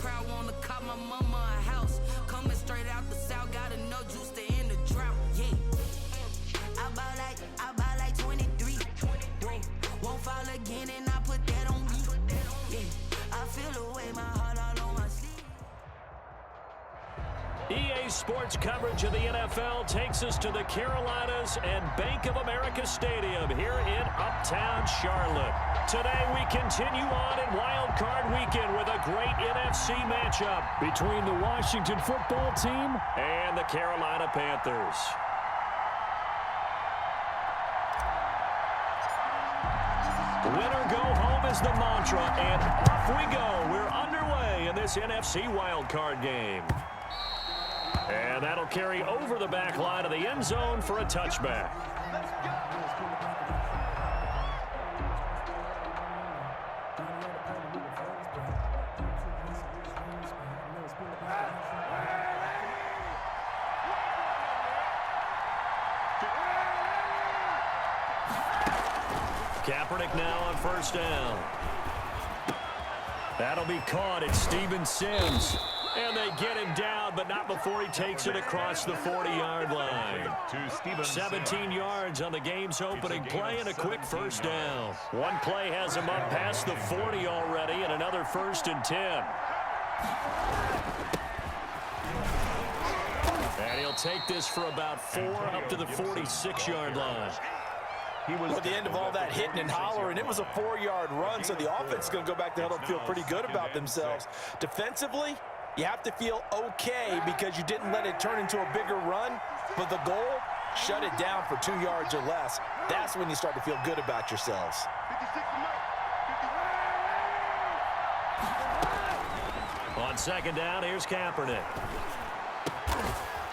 crowd wanna cop my mama a house. Coming straight out the south, got enough juice to end the drought. Yeah. I buy like 23. Whoa. Won't fall again and I put that on me. Yeah. I feel the way, my heart all on my sleeve. EA Sports coverage of the NFL takes us to the Carolinas and Bank of America Stadium here in Uptown Charlotte. Today we continue on in Wild Card Weekend with a great NFC matchup between the Washington football team and the Carolina Panthers. Winner go home is the mantra, and off we go. We're underway in this NFC Wild Card game. And that'll carry over the back line of the end zone for a touchback. Kaepernick now on first down. That'll be caught at Steven Sims. And they get him down, but not before he takes it across the 40-yard line. 17 yards on the game's opening play and a quick first down. One play has him up past the 40 already, and another 1st and 10. And he'll take this for about 4 up to the 46-yard line. At the end of all that hitting and hollering, it was a 4-yard run, so the offense is going to go back to huddle and feel pretty good about themselves. Defensively, you have to feel okay because you didn't let it turn into a bigger run, but the goal, shut it down for 2 yards or less. That's when you start to feel good about yourselves. On second down, here's Kaepernick.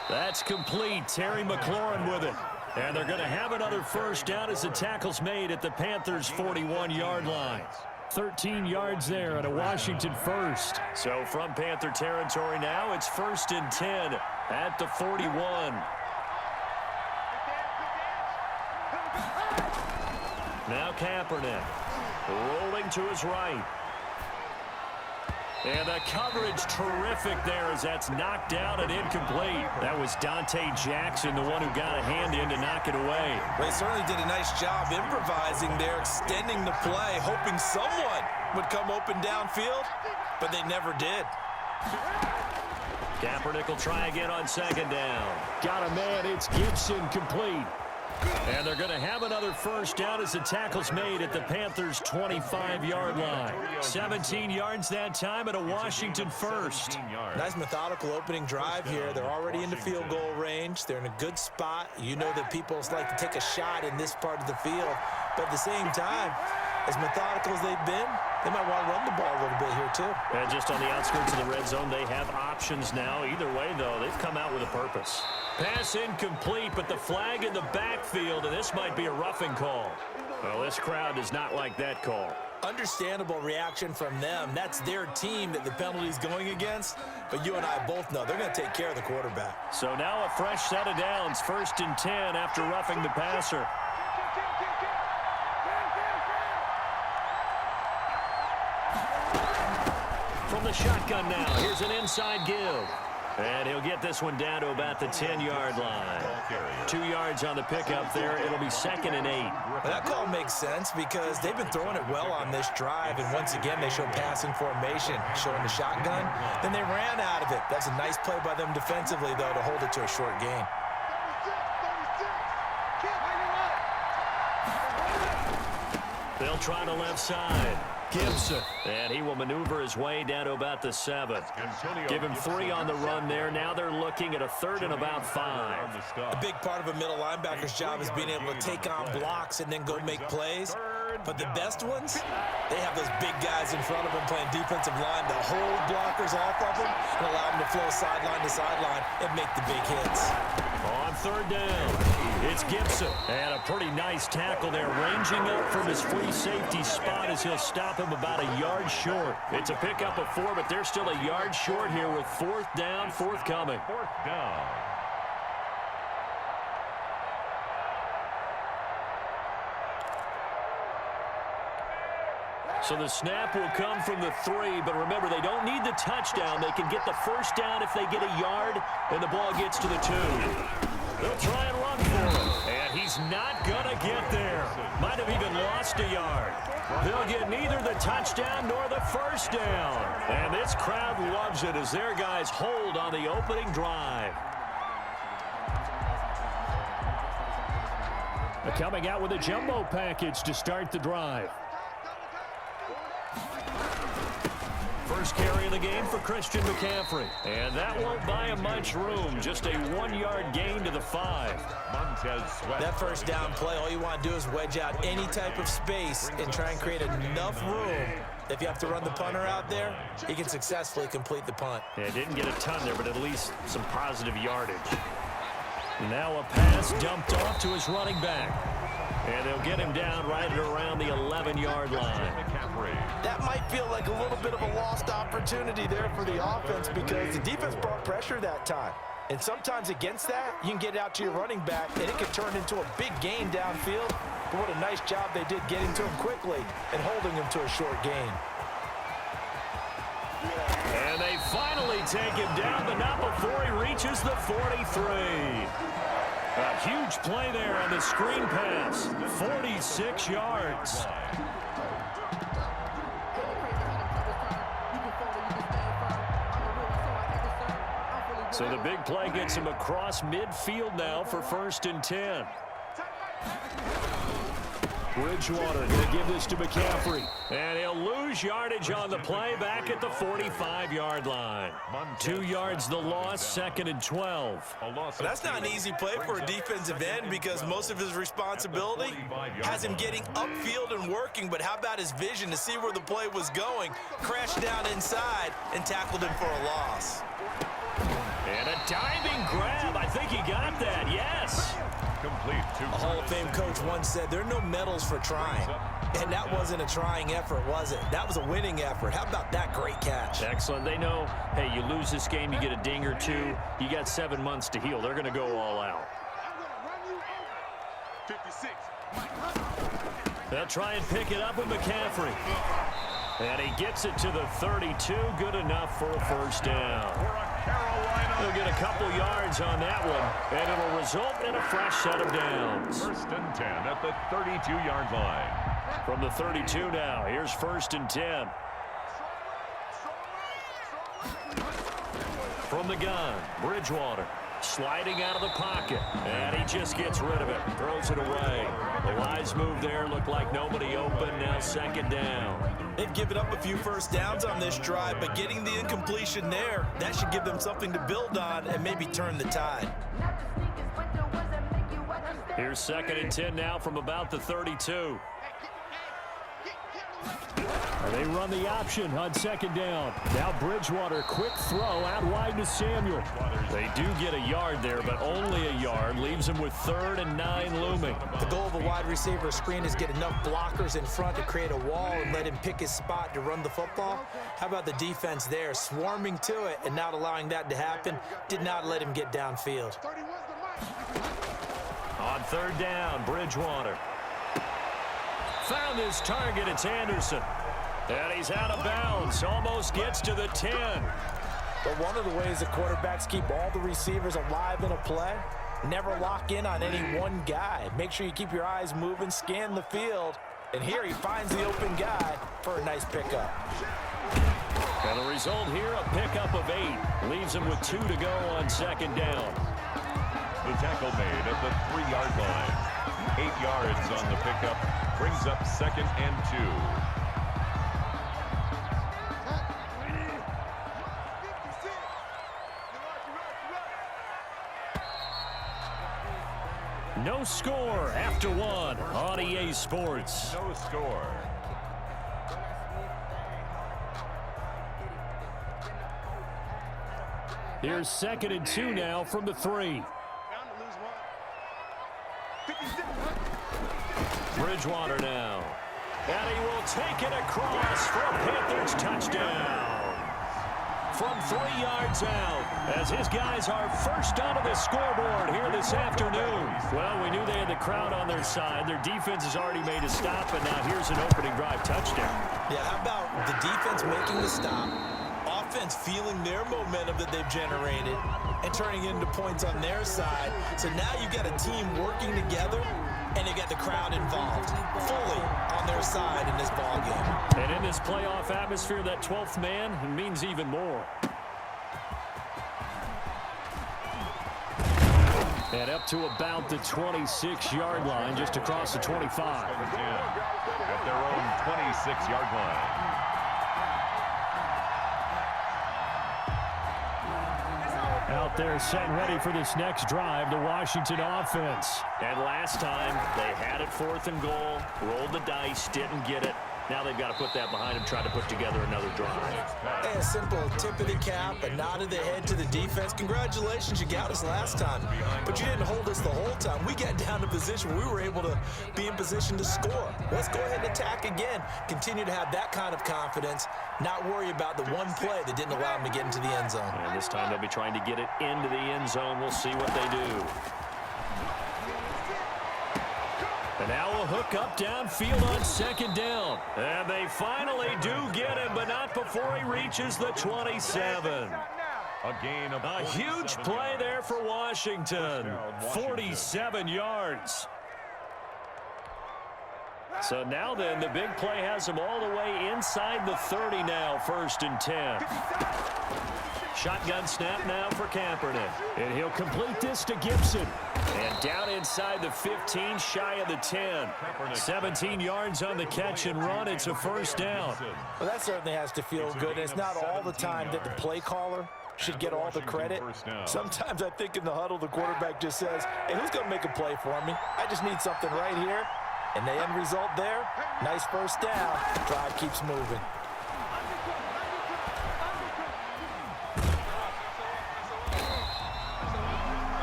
That's complete. Terry McLaurin with it. And they're going to have another first down as the tackle's made at the Panthers' 41-yard line. 13 yards there and a Washington first. So from Panther territory now, it's 1st and 10 at the 41. Now Kaepernick rolling to his right. And the coverage terrific there as that's knocked down and incomplete. That was Dante Jackson, the one who got a hand in to knock it away. They certainly did a nice job improvising there, extending the play, hoping someone would come open downfield, but they never did. Kaepernick will try again on second down. Got a man, it's Gibson, complete. And they're going to have another first down as the tackle's made at the Panthers' 25-yard line. 17 yards that time and a Washington first. Nice methodical opening drive here. They're already into field goal range. They're in a good spot. You know that people like to take a shot in this part of the field. But at the same time, as methodical as they've been, they might want to run the ball a little bit here too. And just on the outskirts of the red zone, they have options now. Either way, though, they've come out with a purpose. Pass incomplete, but the flag in the backfield, and this might be a roughing call. Well, this crowd does not like that call. Understandable reaction from them. That's their team that the penalty's going against. But you and I both know they're going to take care of the quarterback. So now a fresh set of downs, 1st and 10 after roughing the passer. From the shotgun now, here's an inside give. And he'll get this one down to about the 10-yard line. 2 yards on the pickup there. It'll be 2nd and 8. Well, that call makes sense because they've been throwing it well on this drive. And once again, they show passing formation, showing the shotgun. Then they ran out of it. That's a nice play by them defensively, though, to hold it to a short gain. They'll try the left side. Gibson. And he will maneuver his way down to about the 7. Give him 3 on the run there. Now they're looking at a 3rd and about 5. A big part of a middle linebacker's job is being able to take on blocks and then go make plays. But the best ones, they have those big guys in front of them playing defensive line to hold blockers off of them and allow them to flow sideline to sideline and make the big hits. On 3rd down, it's Gibson. And a pretty nice tackle there, ranging up from his free safety spot as he'll stop him about a yard short. It's a pickup of 4, but they're still a yard short here with 4th down forthcoming. 4th down. So the snap will come from the 3, but remember, they don't need the touchdown. They can get the first down if they get a yard, and the ball gets to the 2. They'll try and run for it, and he's not going to get there. Might have even lost a yard. They'll get neither the touchdown nor the first down. And this crowd loves it as their guys hold on the opening drive. Coming out with a jumbo package to start the drive. First carry of the game for Christian McCaffrey. And that won't buy him much room. Just a 1-yard gain to the 5. That first down play, all you want to do is wedge out any type of space and try and create enough room. If you have to run the punter out there, he can successfully complete the punt. Yeah, didn't get a ton there, but at least some positive yardage. Now a pass dumped off to his running back. And they'll get him down right at around the 11-yard line. That might feel like a little bit of a lost opportunity there for the offense because the defense brought pressure that time. And sometimes against that, you can get it out to your running back, and it could turn into a big gain downfield. But what a nice job they did getting to him quickly and holding him to a short gain. And they finally take him down, but not before he reaches the 43. A huge play there on the screen pass. 46 yards. So the big play gets him across midfield now for 1st and 10. Bridgewater going to give this to McCaffrey. And he'll lose yardage on the play back at the 45-yard line. 2 yards the loss, 2nd and 12. That's not an easy play for a defensive end because most of his responsibility has him getting upfield and working. But how about his vision to see where the play was going? Crashed down inside and tackled him for a loss. And a diving grab. I think he got that, yes. A Hall of Fame coach once said, there are no medals for trying. And that wasn't a trying effort, was it? That was a winning effort. How about that great catch? Excellent. They know, hey, you lose this game, you get a ding or 2. You got 7 months to heal. They're going to go all out. They'll try and pick it up with McCaffrey. And he gets it to the 32. Good enough for a first down. He'll get a couple yards on that one, and it'll result in a fresh set of downs. 1st and 10 at the 32-yard line. From the 32 now, here's 1st and 10. From the gun, Bridgewater sliding out of the pocket, and he just gets rid of it, throws it away. The wise move there, looked like nobody open, now 2nd down. They've given up a few first downs on this drive, but getting the incompletion there, that should give them something to build on and maybe turn the tide. Here's 2nd and 10 now from about the 32. They run the option on 2nd down. Now Bridgewater, quick throw out wide to Samuel. They do get a yard there, but only a yard. Leaves him with 3rd and 9 looming. The goal of a wide receiver screen is get enough blockers in front to create a wall and let him pick his spot to run the football. How about the defense there, swarming to it and not allowing that to happen? Did not let him get downfield. On 3rd down, Bridgewater found his target. It's Anderson. And he's out of bounds. Almost gets to the 10. But one of the ways the quarterbacks keep all the receivers alive in a play, never lock in on any one guy. Make sure you keep your eyes moving, scan the field. And here he finds the open guy for a nice pickup. And the result here, a pickup of 8. Leaves him with 2 to go on 2nd down. The tackle made at the 3-yard line. 8 yards on the pickup. Brings up 2nd and 2. No score after 1 on EA Sports. No score. Here's 2nd and 2 now from the 3. Bridgewater now. And he will take it across for a Panthers touchdown. from 3 yards out as his guys are first onto the scoreboard here this afternoon. Well, we knew they had the crowd on their side. Their defense has already made a stop, and now here's an opening drive touchdown. Yeah, how about the defense making the stop, offense feeling their momentum that they've generated, and turning it into points on their side. So now you've got a team working together, and you got the crowd involved, fully on their side in this ball game. And in this playoff atmosphere, that 12th man means even more. And up to about the 26-yard line, just across the 25. At their own 26-yard line. Out there set and ready for this next drive, the Washington offense. And last time, they had it 4th and goal, rolled the dice, didn't get it. Now they've got to put that behind them, try to put together another drive. Hey, a simple tip of the cap, a nod of the head to the defense. Congratulations, you got us last time, but you didn't hold us the whole time. We got down to position where we were able to be in position to score. Let's go ahead and attack again. Continue to have that kind of confidence, not worry about the one play that didn't allow them to get into the end zone. And this time they'll be trying to get it into the end zone. We'll see what they do. And now a hook up downfield on 2nd down. And they finally do get him, but not before he reaches the 27. A huge play there for Washington. 47 yards. So now then, the big play has him all the way inside the 30 now, 1st and 10. Shotgun snap now for Kaepernick. And he'll complete this to Gibson. And down inside the 15, shy of the 10. 17 yards on the catch and run. It's a 1st down. Well, that certainly has to feel good. And it's not all the time that the play caller should get all the credit. Sometimes I think in the huddle, the quarterback just says, hey, who's going to make a play for me? I just need something right here. And the end result there, nice 1st down. Drive keeps moving.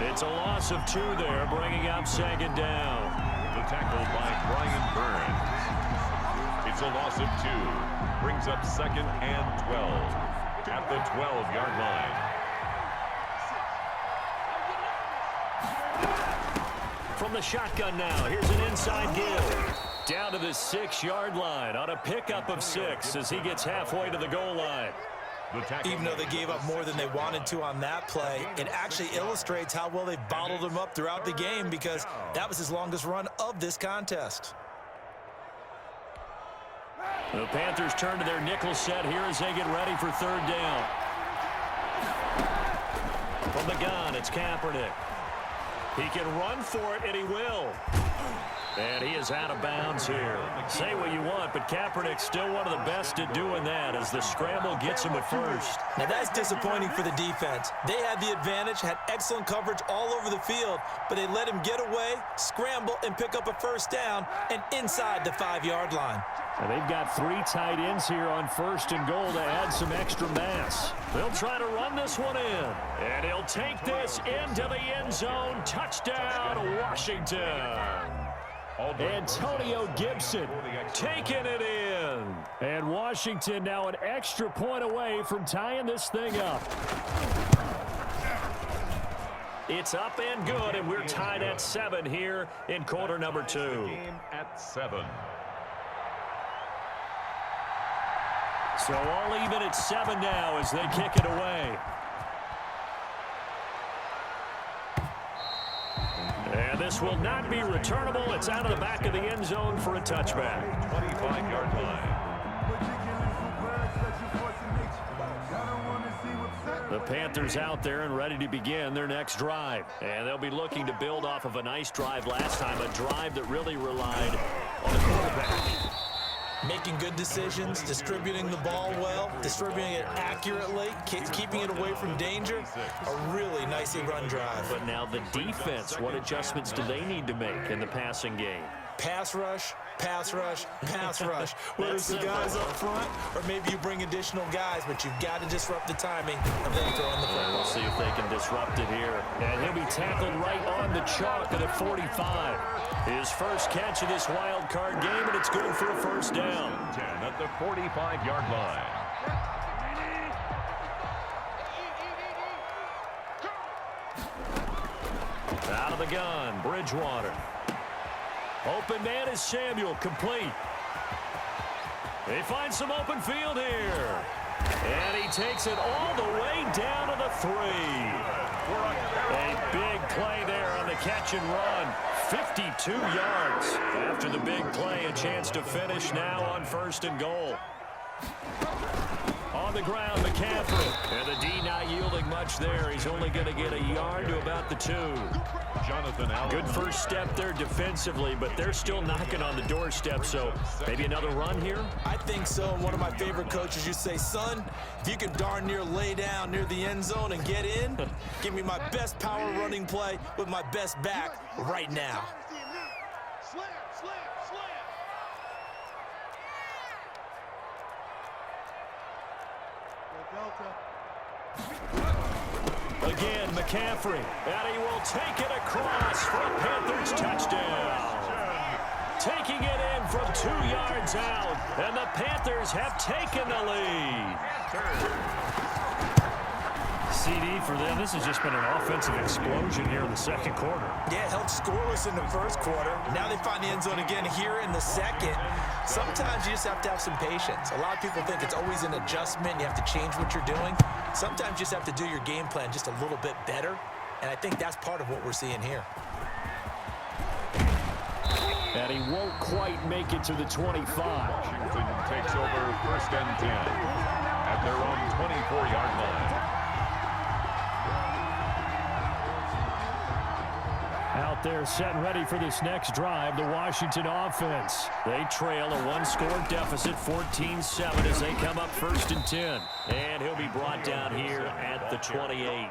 It's a loss of 2 there, bringing up 2nd down. The tackle by Brian Burns. It's a loss of 2. Brings up 2nd and 12 at the 12-yard line. From the shotgun now, here's an inside give. Down to the 6-yard line on a pickup of 6 as he gets halfway to the goal line. Even though they gave up more than they wanted to on that play, it actually illustrates how well they bottled him up throughout the game, because that was his longest run of this contest. The Panthers turn to their nickel set here as they get ready for 3rd down. From the gun, it's Kaepernick. He can run for it, and he will. And he is out of bounds here. Say what you want, but Kaepernick's still one of the best at doing that as the scramble gets him at 1st. Now that's disappointing for the defense. They had the advantage, had excellent coverage all over the field, but they let him get away, scramble, and pick up a 1st down and inside the 5-yard line. And they've got 3 tight ends here on 1st and goal to add some extra mass. They'll try to run this one in. And he'll take this into the end zone. Touchdown, Washington. Antonio Gibson taking it in. And Washington now an extra point away from tying this thing up. It's up and good, and we're tied at 7 here in quarter number 2. Game at 7. So all even at 7 now as they kick it away. And this will not be returnable. It's out of the back of the end zone for a touchback. 25-yard line. The Panthers out there and ready to begin their next drive. And they'll be looking to build off of a nice drive last time, a drive that really relied on the quarterback. Making good decisions, distributing the ball well, distributing it accurately, keeping it away from danger. A really nicely run drive. But now the defense, what adjustments do they need to make in the passing game? Pass rush, pass rush, pass rush. Whether it's the guys up front or maybe you bring additional guys, but you've got to disrupt the timing of them throwing the football. We'll see if they can disrupt it here. And he'll be tackled right on the chalk at the 45. His first catch of this wild card game, and it's good for a 1st down. 10 at the 45-yard line. Out of the gun, Bridgewater. Open man is Samuel, complete. They find some open field here. And he takes it all the way down to the 3. A big play there on the catch and run. 52 yards. After the big play, a chance to finish now on 1st and goal. On the ground, McCaffrey. And the D not yielding much there. He's only going to get a yard to about the 2. Jonathan Allen. Good first step there defensively, but they're still knocking on the doorstep, so maybe another run here? I think so. And one of my favorite coaches, you say, son, if you can darn near lay down near the end zone and get in, give me my best power running play with my best back right now. Again, McCaffrey, and he will take it across for a Panthers touchdown. Taking it in from 2 yards out, and the Panthers have taken the lead. CD for them. This has just been an offensive explosion here in the second quarter. Yeah, held scoreless in the first quarter. Now they find the end zone again here in the second. Sometimes you just have to have some patience. A lot of people think it's always an adjustment. You have to change what you're doing. Sometimes you just have to do your game plan just a little bit better. And I think that's part of what we're seeing here. And he won't quite make it to the 25. Washington takes over 1st and 10 at their own 24-yard line. Out there set and ready for this next drive, the Washington offense. They trail a 1-score deficit, 14-7 as they come up 1st and 10. And he'll be brought down here at the 28.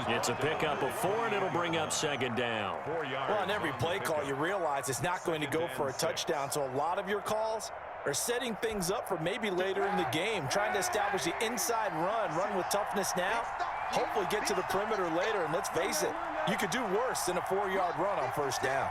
It's a pickup of 4, and it'll bring up 2nd down. Well, on every play call, you realize it's not going to go for a touchdown, so a lot of your calls are setting things up for maybe later in the game, trying to establish the inside run with toughness now, hopefully get to the perimeter later, and let's face it, you could do worse than a 4-yard run on 1st down.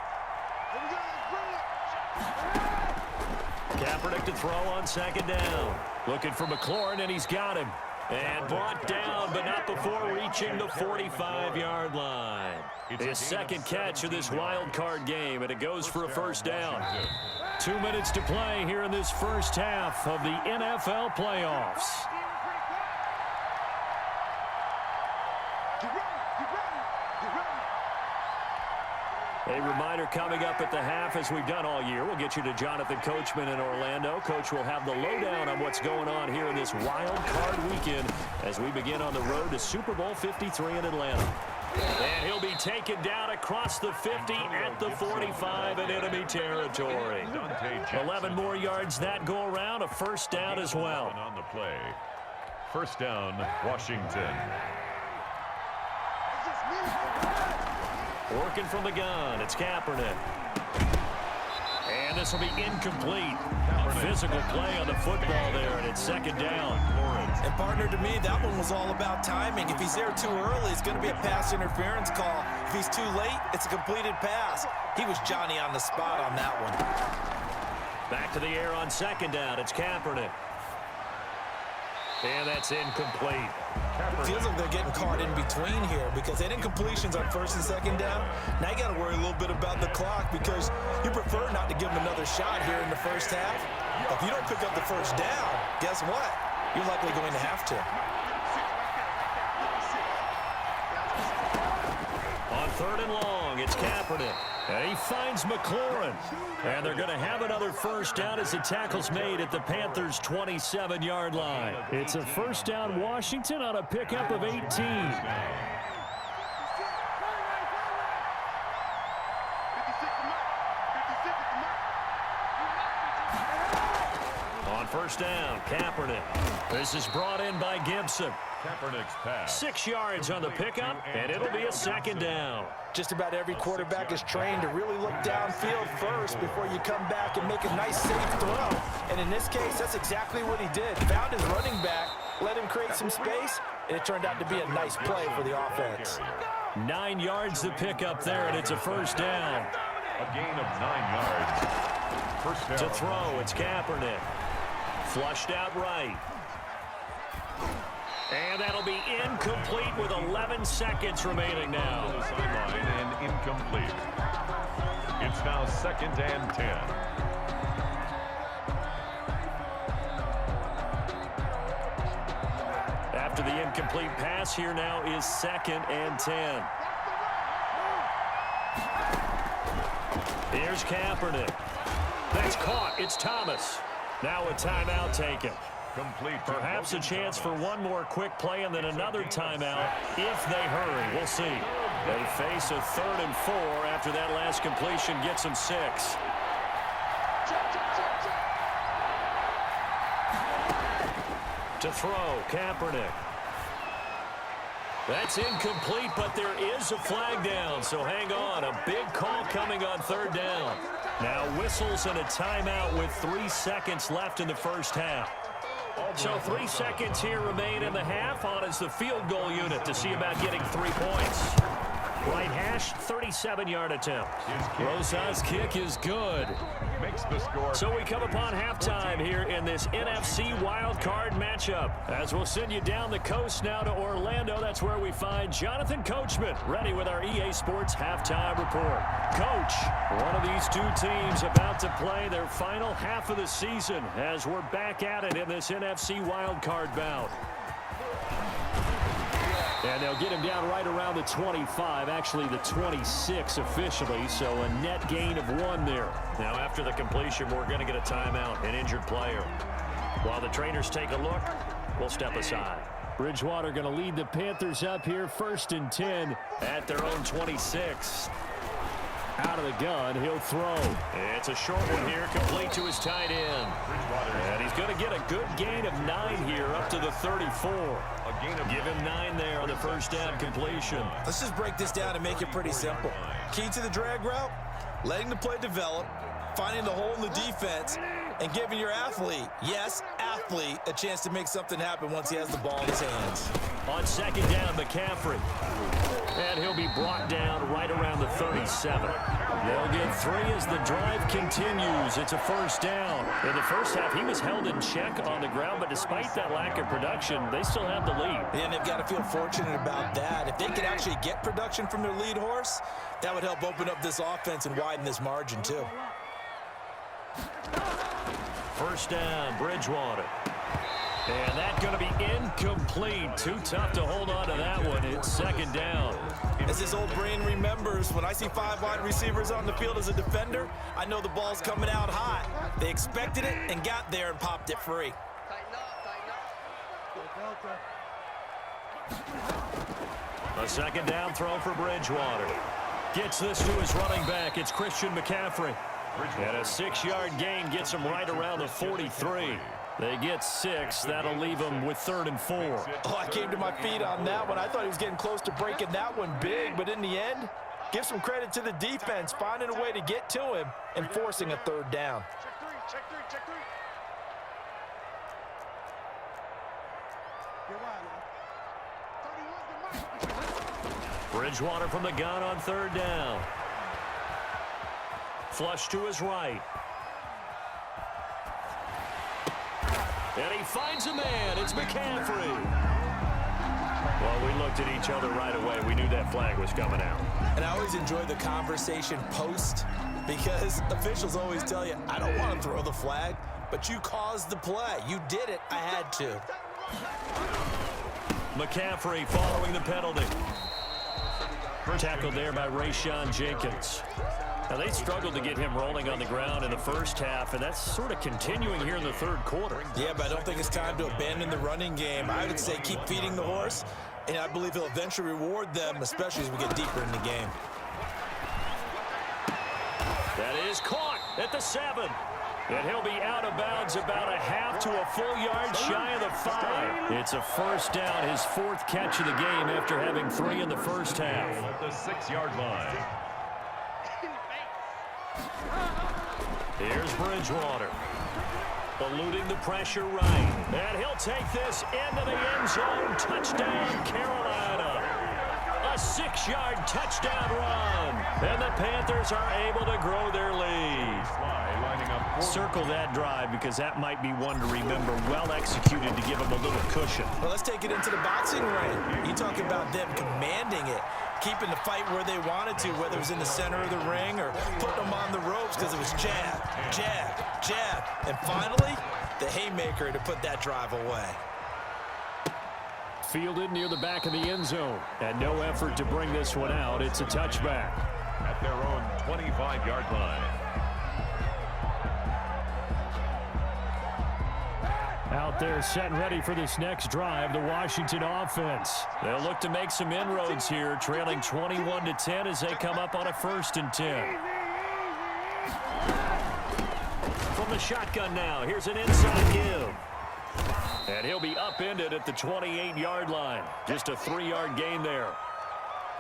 Kaepernick to throw on 2nd down. Looking for McLaurin, and he's got him. And brought down, but not before reaching the 45-yard line. His second catch of this wild card game, and it goes for a 1st down. 2 minutes to play here in this first half of the NFL playoffs. A reminder coming up at the half, as we've done all year. We'll get you to Jonathan Coachman in Orlando. Coach will have the lowdown on what's going on here in this wild card weekend as we begin on the road to Super Bowl 53 in Atlanta. And he'll be taken down across the 50 at the 45 in enemy territory. 11 more yards that go around, a 1st down as well. On the play. 1st down, Washington. Working from the gun, it's Kaepernick. And this will be incomplete. A physical play on the football there, and it's 2nd down. And partner, to me, that one was all about timing. If he's there too early, it's going to be a pass interference call. If he's too late, it's a completed pass. He was Johnny on the spot on that one. Back to the air on 2nd down, it's Kaepernick. And that's incomplete. Feels like they're getting caught in between here because they didn't completions on 1st and 2nd down. Now you got to worry a little bit about the clock because you prefer not to give them another shot here in the first half. If you don't pick up the 1st down, guess what? You're likely going to have to. On 3rd and long, it's Kaepernick. And he finds McLaurin. And they're going to have another 1st down as the tackle's made at the Panthers' 27-yard line. It's a 1st down Washington on a pickup of 18. On 1st down, Kaepernick. This is brought in by Gibson. Kaepernick's pass. 6 yards on the pickup, and it'll be a 2nd down. Just about every quarterback is trained to really look downfield first before you come back and make a nice, safe throw. And in this case, that's exactly what he did. Found his running back, let him create some space, and it turned out to be a nice play for the offense. 9 yards to pick up there, and it's a 1st down. A gain of 9 yards. 1st down. To throw, it's Kaepernick. Flushed out right. And that'll be incomplete with 11 seconds remaining now. To the sideline and incomplete. It's now 2nd and 10. After the incomplete pass, here now is 2nd and 10. Here's Kaepernick. That's caught. It's Thomas. Now a timeout taken. Complete. Perhaps a chance for one more quick play and then another timeout if they hurry. We'll see. They face a 3rd and 4 after that last completion gets them 6. To throw, Kaepernick. That's incomplete, but there is a flag down, so hang on. A big call coming on 3rd down. Now whistles and a timeout with 3 seconds left in the first half. So 3 seconds here remain in the half. On is the field goal unit to see about getting 3 points. Right hash, 37-yard attempt. Rosas' kick is good. Makes the score. So we come upon halftime here in this NFC wildcard matchup. As we'll send you down the coast now to Orlando, that's where we find Jonathan Coachman, ready with our EA Sports halftime report. Coach, one of these two teams about to play their final half of the season as we're back at it in this NFC wildcard bout. And they'll get him down right around the 25, actually the 26 officially, so a net gain of 1 there. Now after the completion, we're going to get a timeout, an injured player. While the trainers take a look, we'll step aside. Bridgewater going to lead the Panthers up here, 1st and 10 at their own 26. Out of the gun, he'll throw. It's a short one here, complete to his tight end. And he's going to get a good gain of 9 here, up to the 34. Give him 9 there on the first down completion. Let's just break this down and make it pretty simple. Key to the drag route, letting the play develop, finding the hole in the defense, and giving your athlete, yes, athlete, a chance to make something happen once he has the ball in his hands. On 2nd down, McCaffrey. And he'll be brought down right around the 37. They'll get 3 as the drive continues. It's a 1st down. In the first half, he was held in check on the ground, but despite that lack of production, they still have the lead. And they've got to feel fortunate about that. If they could actually get production from their lead horse, that would help open up this offense and widen this margin too. 1st down, Bridgewater. And that's going to be incomplete. Too tough to hold on to that one. It's 2nd down. As his old brain remembers, when I see 5 wide receivers on the field as a defender, I know the ball's coming out hot. They expected it and got there and popped it free. A 2nd down throw for Bridgewater. Gets this to his running back. It's Christian McCaffrey. And a 6-yard gain gets him right around the 43. They get 6. That'll leave them with 3rd and 4. Oh, I came to my feet on that one. I thought he was getting close to breaking that one big, but in the end, give some credit to the defense, finding a way to get to him and forcing a 3rd down. Check three. Bridgewater from the gun on 3rd down. Flush to his right. And he finds a man. It's McCaffrey. Well, we looked at each other right away. We knew that flag was coming out. And I always enjoy the conversation post because officials always tell you, I don't want to throw the flag, but you caused the play. You did it. I had to. McCaffrey following the penalty. Tackled there by Rayshon Jenkins. Now, they struggled to get him rolling on the ground in the first half, and that's sort of continuing here in the 3rd quarter. Yeah, but I don't think it's time to abandon the running game. I would say keep feeding the horse, and I believe he'll eventually reward them, especially as we get deeper in the game. That is caught at the 7. And he'll be out of bounds about a half to a full yard shy of the 5. It's a 1st down, his 4th catch of the game after having 3 in the first half. At the 6-yard line. Here's Bridgewater. Eluding the pressure right. And he'll take this into the end zone. Touchdown, Carolina. A 6-yard touchdown run. And the Panthers are able to grow their lead. Circle that drive because that might be one to remember. Well executed to give them a little cushion. Well, let's take it into the boxing ring. You talk about them commanding it, keeping the fight where they wanted to, whether it was in the center of the ring or putting them on the ropes because it was jab, jab, jab. And finally, the haymaker to put that drive away. Fielded near the back of the end zone. And no effort to bring this one out. It's a touchback. At their own 25-yard line. Out there set and ready for this next drive, the Washington offense. They'll look to make some inroads here, trailing 21-10 as they come up on a 1st and 10. From the shotgun now, here's an inside give. And he'll be upended at the 28-yard line. Just a 3-yard gain there.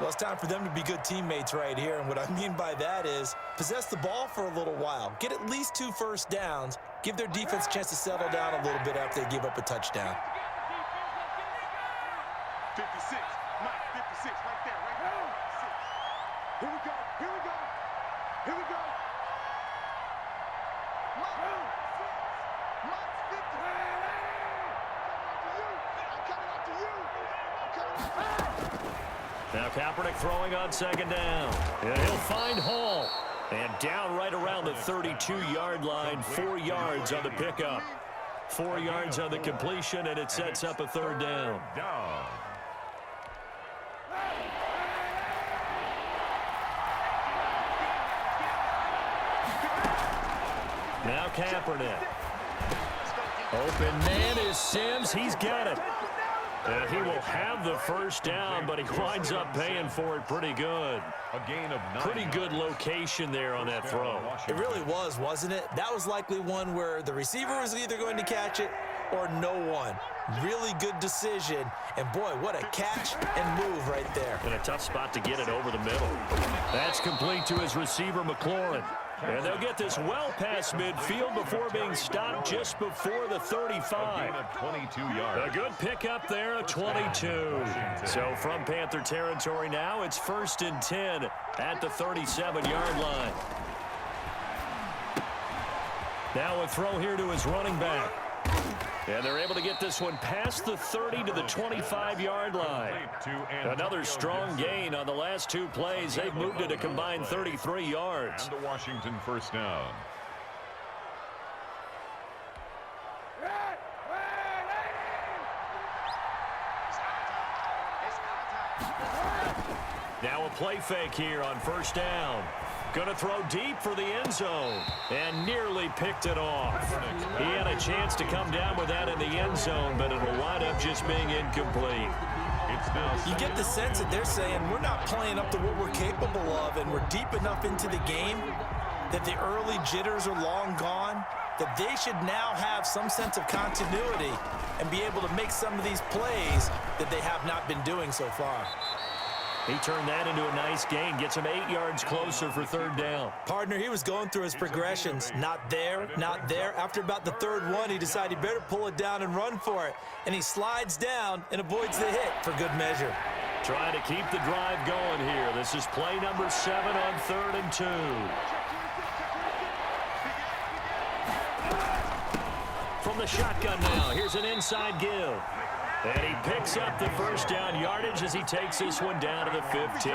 Well, it's time for them to be good teammates right here. And what I mean by that is possess the ball for a little while. Get at least 2 first downs. Give their defense a chance to settle down a little bit after they give up a touchdown. 56, Mike, 56, right there, right there. 56. Here we go, here we go, here we go. Mike 50. I'm coming after you. I'm coming after you. Now Kaepernick throwing on 2nd down. And he'll find Hall. And down right around the 32-yard line, 4 yards on the pickup. 4 yards on the completion, and it sets up a 3rd down. Now Kaepernick. Open man is Sims. He's got it. And he will have the 1st down, but he winds up paying for it pretty good. A gain of 9. Pretty good location there on that throw. It really was, wasn't it? That was likely one where the receiver was either going to catch it or no one. Really good decision. And, boy, what a catch and move right there. And a tough spot to get it over the middle. That's complete to his receiver, McLaurin. And they'll get this well past midfield before being stopped just before the 35. 22 yards. A good pickup there, a 22. So from Panther territory now, it's 1st and 10 at the 37-yard line. Now a throw here to his running back. And they're able to get this one past the 30 to the 25-yard line. Another strong gain on the last 2 plays. They've moved it a combined 33 yards. And the Washington 1st down. Now a play fake here on 1st down. Going to throw deep for the end zone. And nearly picked it off. He had a chance to come down with that in the end zone, but it'll wind up just being incomplete. You get the sense that they're saying we're not playing up to what we're capable of, and we're deep enough into the game that the early jitters are long gone, that they should now have some sense of continuity and be able to make some of these plays that they have not been doing so far. He turned that into a nice gain, gets him 8 yards closer for 3rd down. Partner, he was going through his progressions. Not there, not there. After about the 3rd one, he decided he better pull it down and run for it. And he slides down and avoids the hit for good measure. Trying to keep the drive going here. This is play number 7 on 3rd and 2. From the shotgun now, here's an inside give. And he picks up the 1st down yardage as he takes this one down to the 15.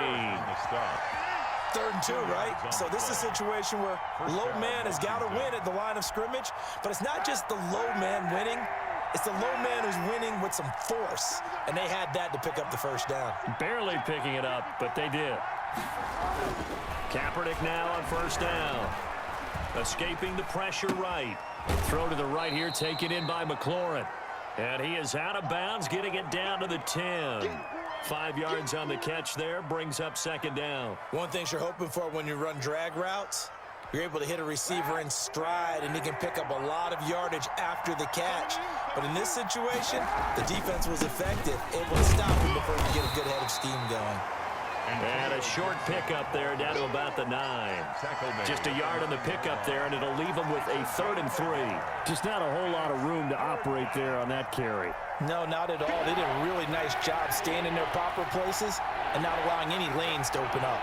3rd and 2, right? So this is a situation where low man has got to win at the line of scrimmage, but it's not just the low man winning. It's the low man who's winning with some force, and they had that to pick up the 1st down. Barely picking it up, but they did. Kaepernick now on 1st down. Escaping the pressure right. Throw to the right here, taken in by McLaurin. And he is out of bounds, getting it down to the 10. 5 yards on the catch there, brings up 2nd down. One thing you're hoping for when you run drag routes, you're able to hit a receiver in stride, and he can pick up a lot of yardage after the catch. But in this situation, the defense was effective, able to stop him before he could get a good head of steam going. And a short pickup there down to about the 9. Just a yard on the pickup there, and it'll leave them with a 3rd and 3. Just not a whole lot of room to operate there on that carry. No, not at all. They did a really nice job staying in their proper places and not allowing any lanes to open up.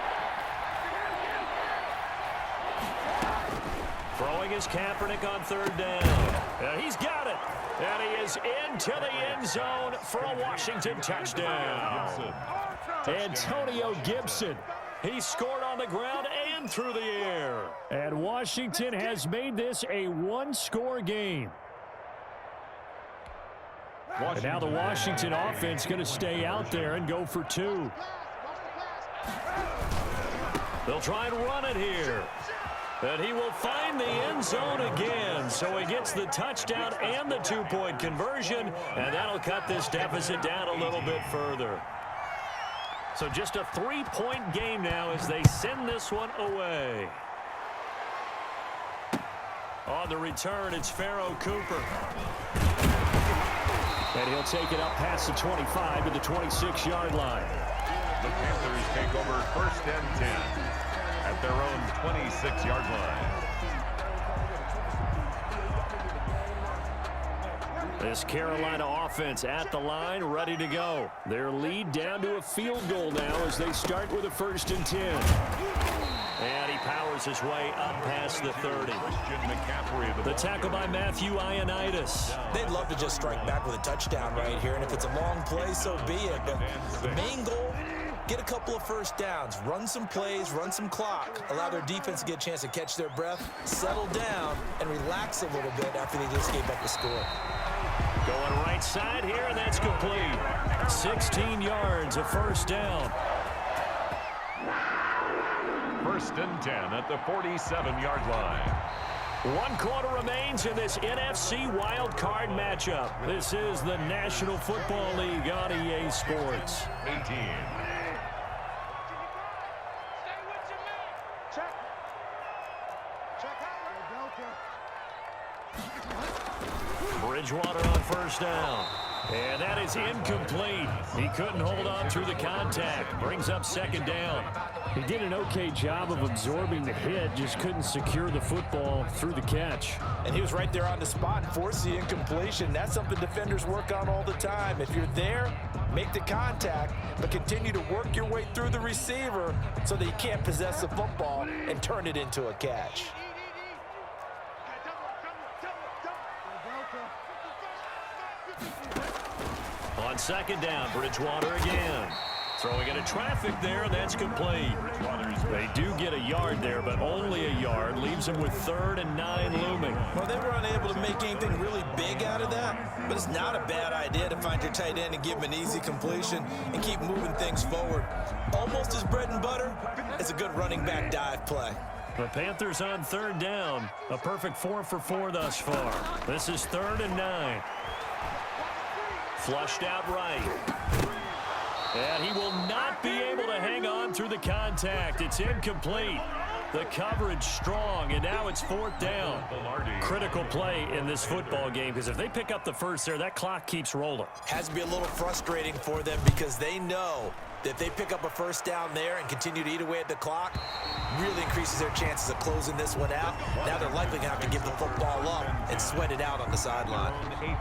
Throwing his Kaepernick on third down. He's got it. And he is into the end zone for a Washington touchdown. Antonio Gibson. He scored on the ground and through the air. And Washington has made this a one-score game. And now the Washington offense going to stay out there and go for two. They'll try and run it here. And he will find the end zone again. So he gets the touchdown and the two-point conversion. And that'll cut this deficit down a little bit further. So just a three-point game now as they send this one away. On the return, it's Pharaoh Cooper. And he'll take it up past the 25 to the 26-yard line. The Panthers take over 1st and 10 at their own 26-yard line. This Carolina offense at the line, ready to go. Their lead down to a field goal now as they start with a 1st and 10. And he powers his way up past the 30. The tackle by Matthew Ioannidis. They'd love to just strike back with a touchdown right here, and if it's a long play, so be it. But the main goal, get a couple of first downs, run some plays, run some clock, allow their defense to get a chance to catch their breath, settle down, and relax a little bit after they just gave up the score. Going right side here, and that's complete. 16 yards, a 1st down. 1st and 10 at the 47-yard line. 1 quarter remains in this NFC wild card matchup. This is the National Football League on EA Sports. 18. Bridgewater on 1st down. And that is incomplete. He couldn't hold on through the contact. Brings up 2nd down. He did an okay job of absorbing the hit, just couldn't secure the football through the catch. And he was right there on the spot and forced the incompletion. That's something defenders work on all the time. If you're there, make the contact, but continue to work your way through the receiver so that you can't possess the football and turn it into a catch. On 2nd down, Bridgewater again. Throwing into traffic there, and that's complete. They do get a yard there, but only a yard. Leaves them with 3rd and 9 looming. Well, they were unable to make anything really big out of that, but it's not a bad idea to find your tight end and give him an easy completion and keep moving things forward. Almost as bread and butter as a good running back dive play. The Panthers on 3rd down. A perfect 4 for 4 thus far. This is 3rd and 9. Flushed out right. And he will not be able to hang on through the contact. It's incomplete. The coverage strong, and now it's 4th down. Critical play in this football game, because if they pick up the first there, that clock keeps rolling. Has to be a little frustrating for them because they know that if they pick up a 1st down there and continue to eat away at the clock, really increases their chances of closing this one out. Now they're likely going to have to give the football up and sweat it out on the sideline.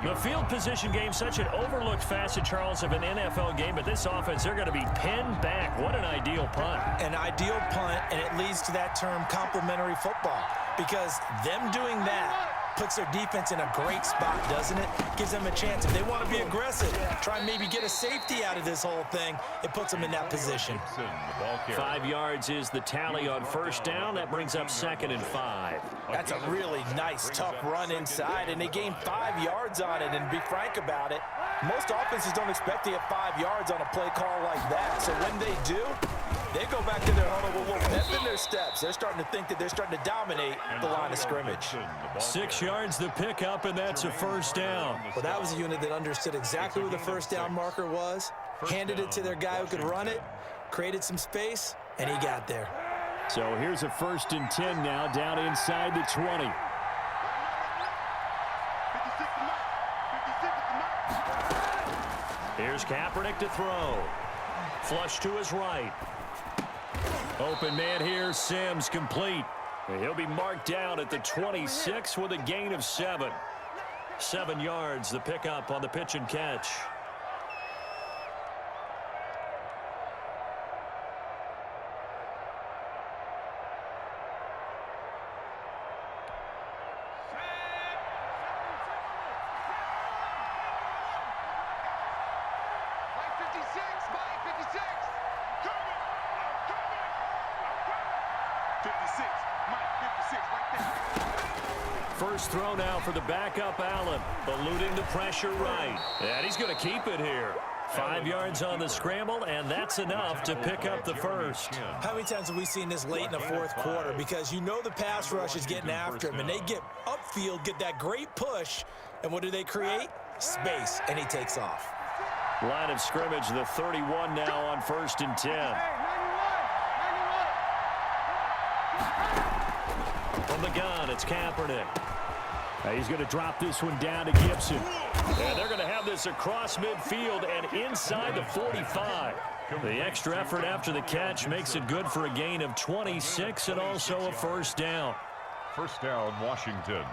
The field position game, such an overlooked facet, Charles, of an NFL game, but this offense, they're going to be pinned back. What an ideal punt. An ideal punt, and it leads to that term complementary football, because them doing that puts their defense in a great spot, doesn't it? Gives them a chance. If they want to be aggressive, try and maybe get a safety out of this whole thing, it puts them in that position. 5 yards is the tally on 1st down. That brings up 2nd and 5. That's a really nice, tough run inside, and they gained 5 yards on it. And to be frank about it, most offenses don't expect to get 5 yards on a play call like that. So when they do, they go back to their huddle with a little pep in their steps. They're starting to think that they're starting to dominate the line of scrimmage. 6 yards the pickup, and that's a 1st down. Well, that was a unit that understood exactly where the 1st down marker was, handed it to their guy who could run it, created some space, and he got there. So here's a 1st and 10 now, down inside the 20. Here's Kaepernick to throw. Flush to his right. Open man here, Sims complete. And he'll be marked down at the 26 with a gain of 7. 7 yards, the pickup on the pitch and catch. First throw now for the backup Allen, eluding the pressure right. And he's going to keep it here. 5 yards on the scramble, and that's enough to pick up the first. How many times have we seen this late in the fourth quarter? Because you know the pass rush is getting after him, and they get upfield, get that great push, and what do they create? Space, and he takes off. Line of scrimmage, the 31 now on 1st and 10. From the gun, it's Kaepernick. He's going to drop this one down to Gibson. And they're going to have this across midfield and inside the 45. The extra effort after the catch makes it good for a gain of 26 and also a first down. First down, Washington.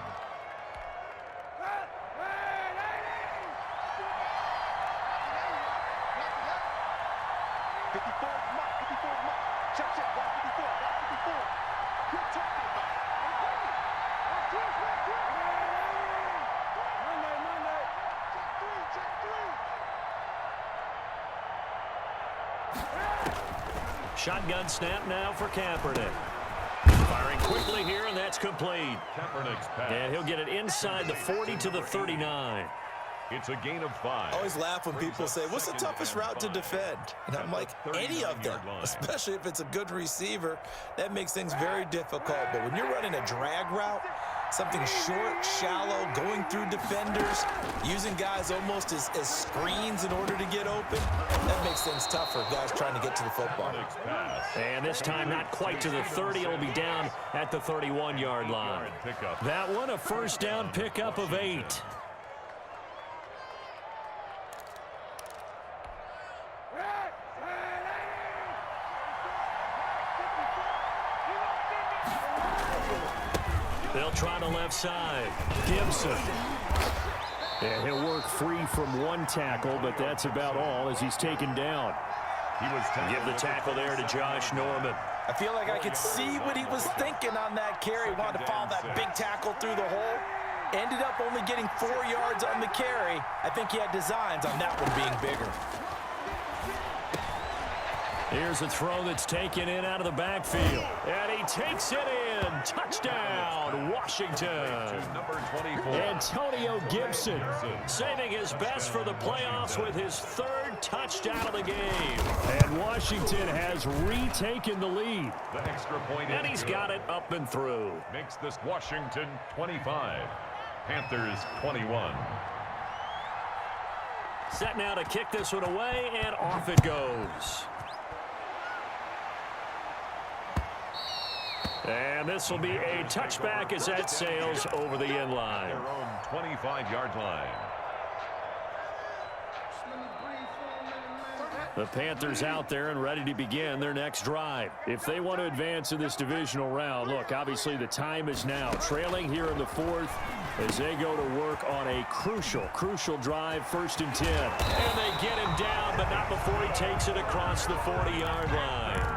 Shotgun snap now for Kaepernick. Firing quickly here, and that's complete. Kaepernick's pass. And he'll get it inside the 40 to the 39. It's a gain of 5. I always laugh when people say, what's the toughest route to defend? And I'm like, any of them, especially if it's a good receiver. That makes things very difficult. But when you're running a drag route, something short, shallow, going through defenders, using guys almost as screens in order to get open, that makes things tough for guys trying to get to the football. And this time not quite to the 30. It'll be down at the 31-yard line. That one a first down pickup of 8. They'll try the left side. Gibson. Yeah, he'll work free from one tackle, but that's about all as he's taken down. Give the tackle there to Josh Norman. I feel like I could see what he was thinking on that carry. Wanted to follow that big tackle through the hole. Ended up only getting 4 yards on the carry. I think he had designs on that one being bigger. Here's a throw that's taken in out of the backfield. And he takes it in. Touchdown, Washington. Number 24. Antonio Gibson saving his best for the playoffs with his 3rd touchdown of the game. And Washington has retaken the lead. The extra point. And he's got it up and through. Makes this Washington 25. Panthers 21. Set now to kick this one away, and off it goes. And this will be a touchback as that sails over the end line. Their own 25-yard line. The Panthers out there and ready to begin their next drive. If they want to advance in this divisional round, look, obviously the time is now. Trailing here in the 4th as they go to work on a crucial drive, 1st and 10. And they get him down, but not before he takes it across the 40-yard line.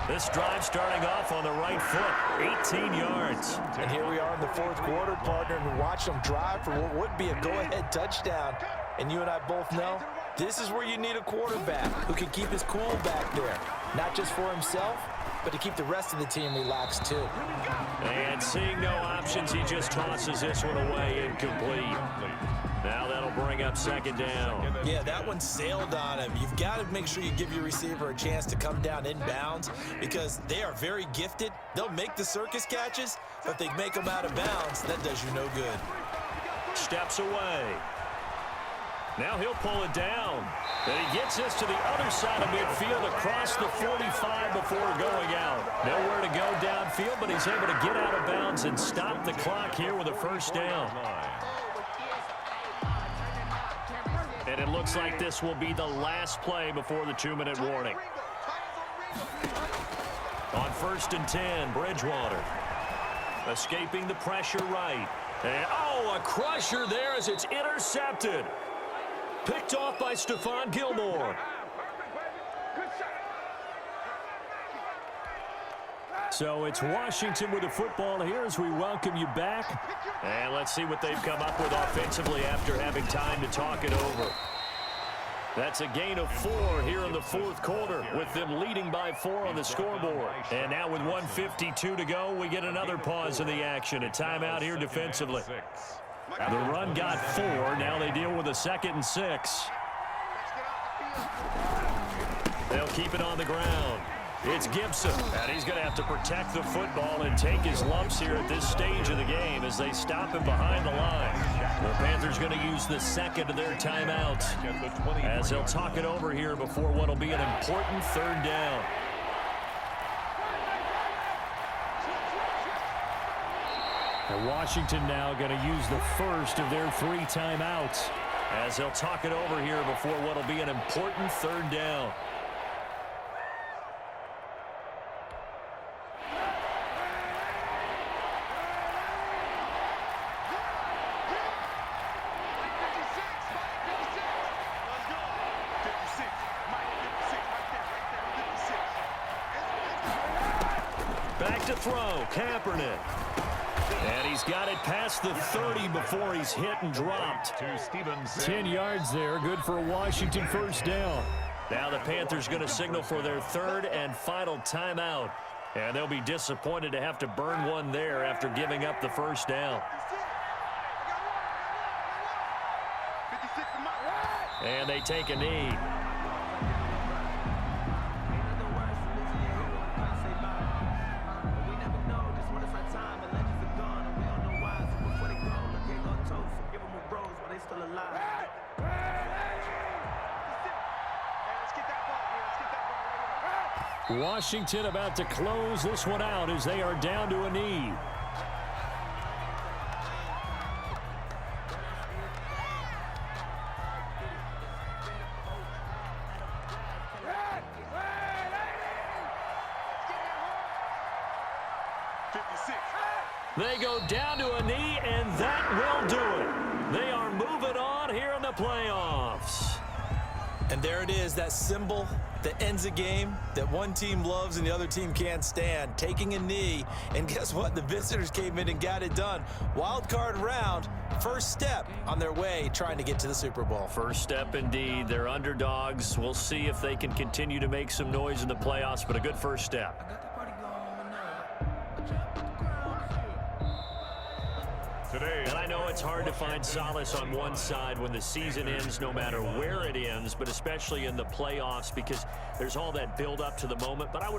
This drive starting off on the right foot, 18 yards. And here we are in the 4th quarter, partner, and watch them drive for what would be a go-ahead touchdown. And you and I both know this is where you need a quarterback who can keep his cool back there, not just for himself, but to keep the rest of the team relaxed too. And seeing no options, he just tosses this one away incomplete. Now that'll bring up 2nd down. Yeah, that one sailed on him. You've got to make sure you give your receiver a chance to come down inbounds because they are very gifted. They'll make the circus catches, but if they make them out of bounds, that does you no good. Steps away. Now he'll pull it down. And he gets this to the other side of midfield across the 45 before going out. Nowhere to go downfield, but he's able to get out of bounds and stop the clock here with a first down. And it looks like this will be the last play before the 2-minute warning. On 1st and 10, Bridgewater. Escaping the pressure right. And, a crusher there as it's intercepted. Picked off by Stephon Gilmore. So it's Washington with the football here as we welcome you back. And let's see what they've come up with offensively after having time to talk it over. That's a gain of 4 here in the fourth quarter, with them leading by 4 on the scoreboard. And now with 1:52 to go, we get another pause in the action. A timeout here defensively. The run got 4. Now they deal with a 2nd and 6. They'll keep it on the ground. It's Gibson, and he's going to have to protect the football and take his lumps here at this stage of the game as they stop him behind the line. The Panthers going to use the 2nd of their timeouts as they'll talk it over here before what will be an important 3rd down. And Washington now going to use the first of their 3 timeouts as they'll talk it over here before what will be an important 3rd down. Back to throw, Kaepernick. And he's got it past the 30 before he's hit and dropped. 10 yards there, good for a Washington first down. Now the Panthers going to signal for their 3rd and final timeout. And they'll be disappointed to have to burn one there after giving up the first down. And they take a knee. Washington about to close this one out as they are down to a knee. They go down to a knee, and that will do it. They are moving on here in the playoffs. And there it is, that symbol that ends a game that one team loves and the other team can't stand, taking a knee. And guess what? The visitors came in and got it done. Wild card round, first step on their way trying to get to the Super Bowl. First step indeed. They're underdogs. We'll see if they can continue to make some noise in the playoffs, but a good first step. And I know it's hard to find solace on one side when the season ends, no matter where it ends, but especially in the playoffs, because there's all that build up to the moment. But I would